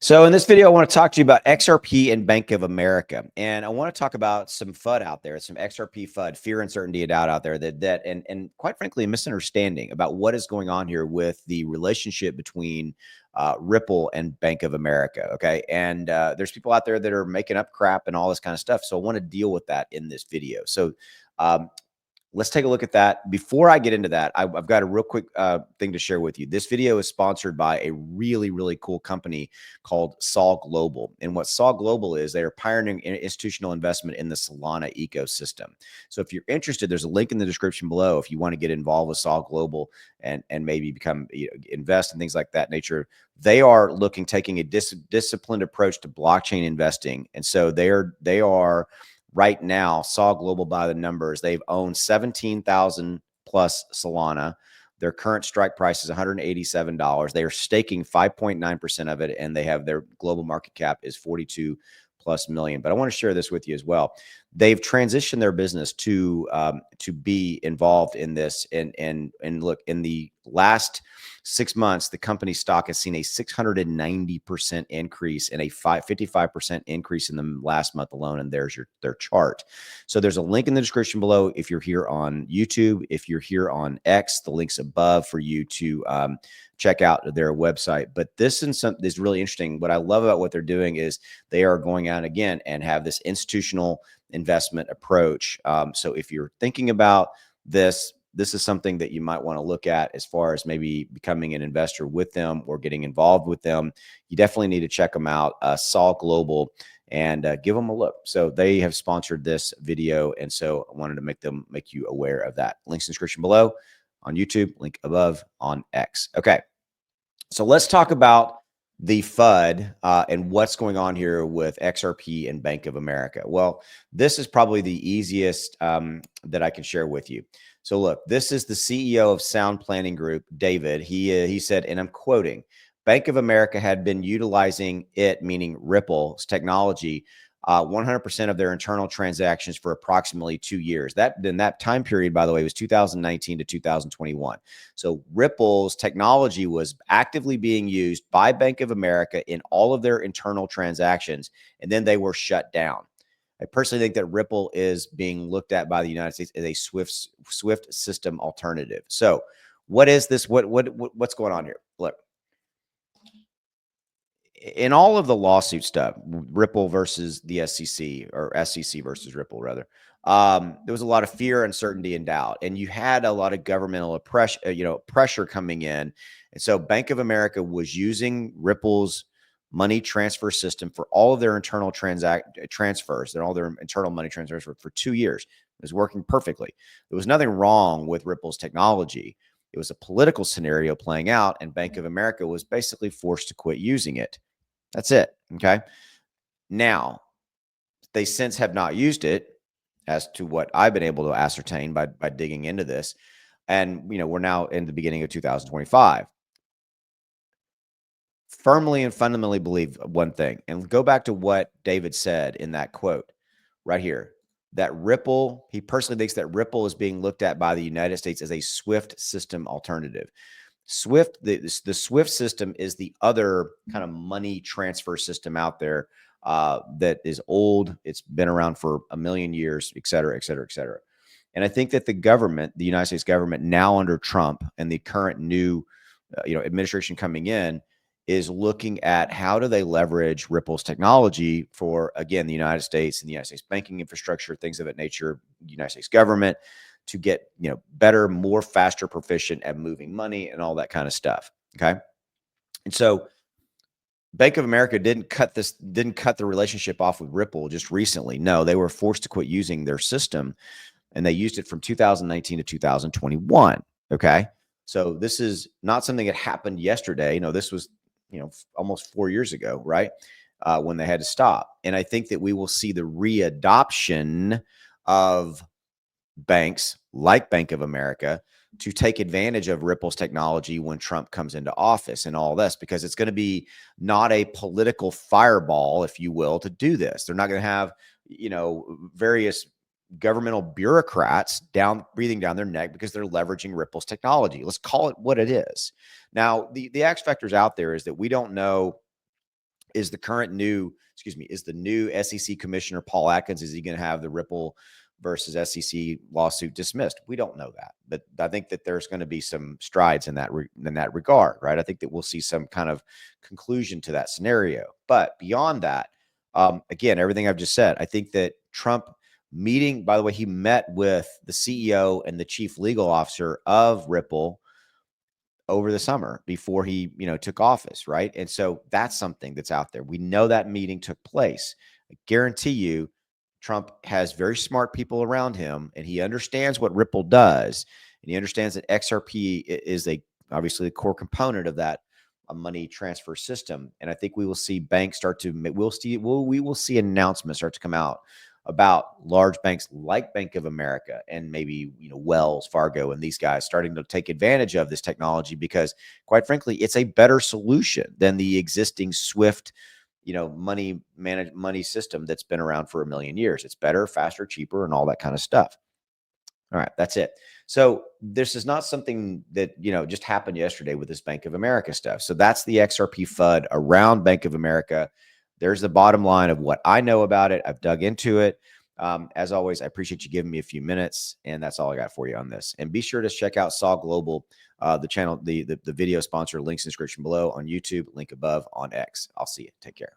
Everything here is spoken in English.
So in this video, I want to talk to you about XRP and Bank of America. And I want to talk about some FUD out there, some XRP FUD, fear, uncertainty, and doubt out there and quite frankly, a misunderstanding about what is going on here with the relationship between Ripple and Bank of America. Okay. And there's people out there that are making up crap and all this kind of stuff. So I want to deal with that in this video. So um, let's take a look at that. Before I get into that, I've got a real quick thing to share with you. This video is sponsored by a really, really cool company called SOL Global. And what SOL Global is, they are pioneering institutional investment in the Solana ecosystem. So if you're interested, there's a link in the description below if you want to get involved with SOL Global and maybe become, invest in things like that nature. They are taking a disciplined approach to blockchain investing. And so they are right now, SOL Global, by the numbers, they've owned 17,000 plus Solana. Their current strike price is $187. They are staking 5.9% of it, and they have their global market cap is 42 plus million. But I want to share this with you as well. They've transitioned their business to be involved in this. And look, in the last 6 months, the company's stock has seen a 690% increase and a 55% increase in the last month alone. And there's their chart. So there's a link in the description below if you're here on YouTube. If you're here on X, the link's above for you to check out their website. But this is really interesting. What I love about what they're doing is they are going out again and have this institutional investment approach. So if you're thinking about this is something that you might want to look at as far as maybe becoming an investor with them or getting involved with them. You definitely need to check them out, SOL Global, and give them a look. So they have sponsored this video, and so I wanted to make you aware of that. Links in the description below on YouTube, link above on X. Okay, so let's talk about the FUD and what's going on here with XRP and Bank of America. Well, this is probably the easiest that I can share with you. So look, this is the CEO of Sound Planning Group, David. He said, and I'm quoting, Bank of America had been utilizing it, meaning Ripple's technology, 100% of their internal transactions for approximately 2 years. That time period, by the way, was 2019 to 2021. So Ripple's technology was actively being used by Bank of America in all of their internal transactions, and then they were shut down. I personally think that Ripple is being looked at by the United States as a Swift system alternative. So what is this? What's going on here? Look, in all of the lawsuit stuff, Ripple versus the SEC, or SEC versus Ripple rather, there was a lot of fear, uncertainty, and doubt, and you had a lot of governmental pressure coming in. And so Bank of America was using Ripple's money transfer system for all of their internal transfers and all their internal money transfers for 2 years. It was working perfectly. There was nothing wrong with Ripple's technology. It was a political scenario playing out, and Bank of America was basically forced to quit using it. That's it. Okay. Now, they since have not used it, as to what I've been able to ascertain by digging into this. And, we're now in the beginning of 2025. Firmly and fundamentally believe one thing, and go back to what David said in that quote right here, that Ripple, he personally thinks that Ripple is being looked at by the United States as a Swift system alternative. Swift, the Swift system is the other kind of money transfer system out there that is old. It's been around for a million years, et cetera, et cetera, et cetera. And I think that the United States government, now under Trump and the current new, administration coming in, is looking at how do they leverage Ripple's technology for, again, the United States and the United States banking infrastructure, things of that nature, United States government, to get, better, more faster, proficient at moving money and all that kind of stuff. Okay. And so Bank of America didn't cut the relationship off with Ripple just recently. No, they were forced to quit using their system, and they used it from 2019 to 2021. Okay. So this is not something that happened yesterday. No, this was, almost 4 years ago, right? When they had to stop. And I think that we will see the readoption of banks like Bank of America to take advantage of Ripple's technology when Trump comes into office and all this, because it's going to be not a political fireball, if you will, to do this. They're not going to have, various governmental bureaucrats breathing down their neck because they're leveraging Ripple's technology. Let's call it what it is. Now, the X factors out there is that we don't know is the current new, is the new SEC commissioner, Paul Atkins, is he going to have the Ripple versus SEC lawsuit dismissed? We don't know that, but I think that there's going to be some strides in that regard, right? I think that we'll see some kind of conclusion to that scenario. But beyond that, again, everything I've just said, I think that Trump meeting, by the way, he met with the CEO and the chief legal officer of Ripple over the summer before he, took office, right? And so that's something that's out there. We know that meeting took place. I guarantee you, Trump has very smart people around him, and he understands what Ripple does, and he understands that XRP is obviously a core component of that money transfer system. And I think we will see banks start to we will see announcements start to come out about large banks like Bank of America and maybe, Wells Fargo and these guys starting to take advantage of this technology, because quite frankly, it's a better solution than the existing Swift, money system that's been around for a million years. It's better, faster, cheaper, and all that kind of stuff. All right, that's it. So this is not something that, just happened yesterday with this Bank of America stuff. So that's the XRP FUD around Bank of America. There's the bottom line of what I know about it. I've dug into it. As always, I appreciate you giving me a few minutes, and that's all I got for you on this. And be sure to check out SOL Global, the channel, the video sponsor, links in the description below on YouTube, link above on X. I'll see you. Take care.